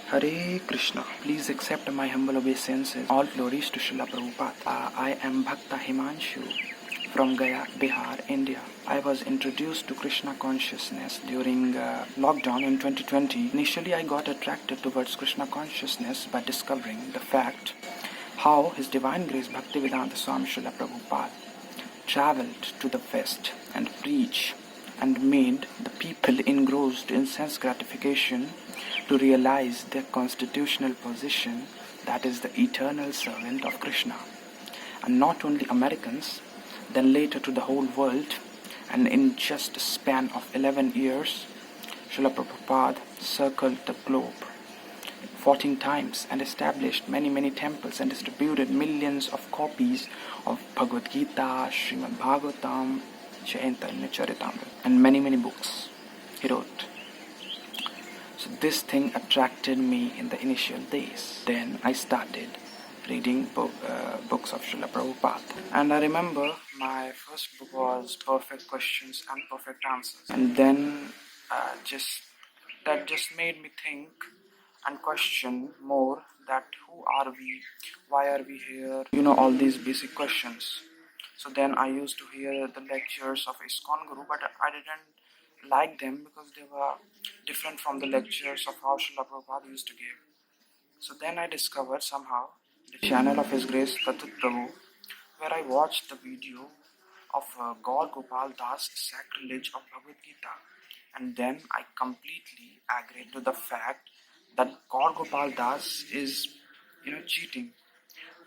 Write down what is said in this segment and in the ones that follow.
Hare Krishna. Please accept my humble obeisances. All glories to Srila Prabhupada. I am Bhakta Himanshu from Gaya, Bihar, India. I was introduced to Krishna consciousness during lockdown in 2020. Initially, I got attracted towards Krishna consciousness by discovering the fact how His Divine Grace Bhaktivedanta Swami Srila Prabhupada traveled to the West and preached and made the people engrossed in sense gratification to realize their constitutional position, that is the eternal servant of Krishna. And not only Americans, then later to the whole world, and in just a span of 11 years, Srila Prabhupada circled the globe 14 times and established many temples and distributed millions of copies of Bhagavad Gita, Srimad Bhagavatam, Chaitanya Charitamrita, and many books he wrote. So this thing attracted me in the initial days. Then I started reading books of Srila Prabhupada. And I remember my first book was Perfect Questions and Perfect Answers. And then that just made me think and question more that who are we, why are we here, all these basic questions. So then I used to hear the lectures of ISKCON Guru, but I didn't like them because they were different from the lectures of how Srila Prabhupada used to give. So then I discovered somehow the channel of His Grace Tathut Prabhu, where I watched the video of Gaur Gopal Das' sacrilege of Bhagavad Gita. And then I completely agreed to the fact that Gaur Gopal Das is, cheating.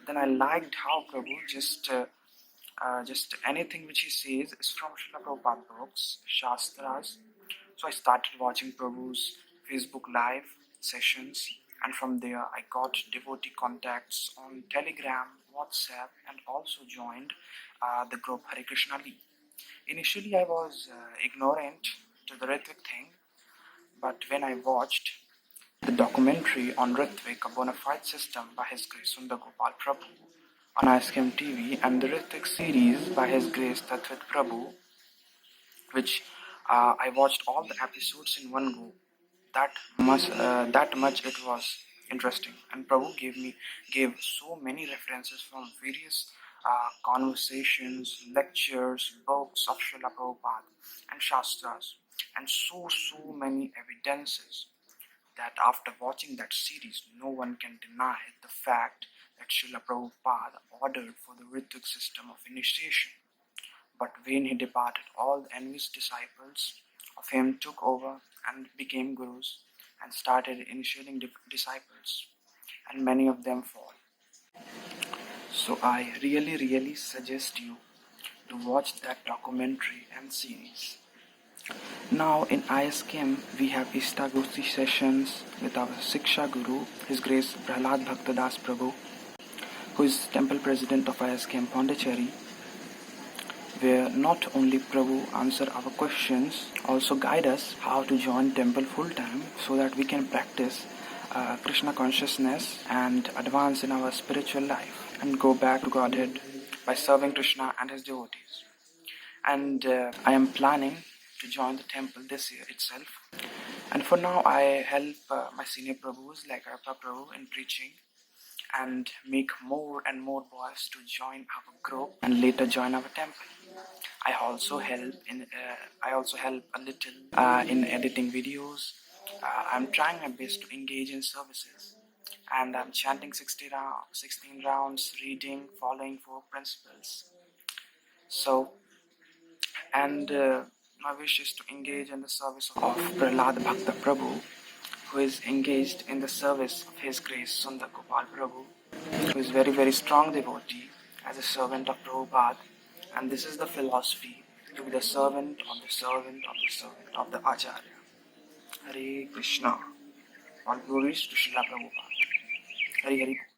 Then I liked how Prabhu just anything which he says is from Srila Prabhupada books, Shastras. So I started watching Prabhu's Facebook live sessions, and from there I got devotee contacts on Telegram, WhatsApp, and also joined the group Hare Krishna Lee. Initially I was ignorant to the Ritvik thing, but when I watched the documentary on Ritvik, a bona fide system by His Grace Sundar Gopal Prabhu on ISKM TV, and the Ritvik series by His Grace Tathut Prabhu, which I watched all the episodes in one go. That much it was interesting, and Prabhu gave so many references from various conversations, lectures, books of Srila Prabhupada and Shastras, and so many evidences that after watching that series, no one can deny the fact that Srila Prabhupada ordered for the Ritvik system of initiation. But when he departed, all the envious disciples of him took over and became gurus and started initiating disciples, and many of them fall. So I really suggest you to watch that documentary and series. Now in ISKM we have Ishtagosti sessions with our Siksha Guru, His Grace Prahlad Bhaktadas Prabhu, who is Temple President of ISKM Pondicherry, where not only Prabhu answer our questions, also guide us how to join temple full-time so that we can practice Krishna consciousness and advance in our spiritual life and go back to Godhead by serving Krishna and His devotees. And I am planning to join the temple this year itself. And for now I help my senior Prabhus like Arpa Prabhu in preaching, and make more and more boys to join our group and later join our temple. I also help a little in editing videos. I'm trying my best to engage in services, and I'm chanting 16 rounds, reading, following 4 principles. So, and my wish is to engage in the service of Prahlad Bhakta Prabhu, who is engaged in the service of His Grace Sundar Gopal Prabhu, who is very strong devotee as a servant of Prabhupada. And this is the philosophy, to be the servant of the servant of the servant of the Acharya. Hare Krishna. All glories to Srila Prabhupada. Hare Hare.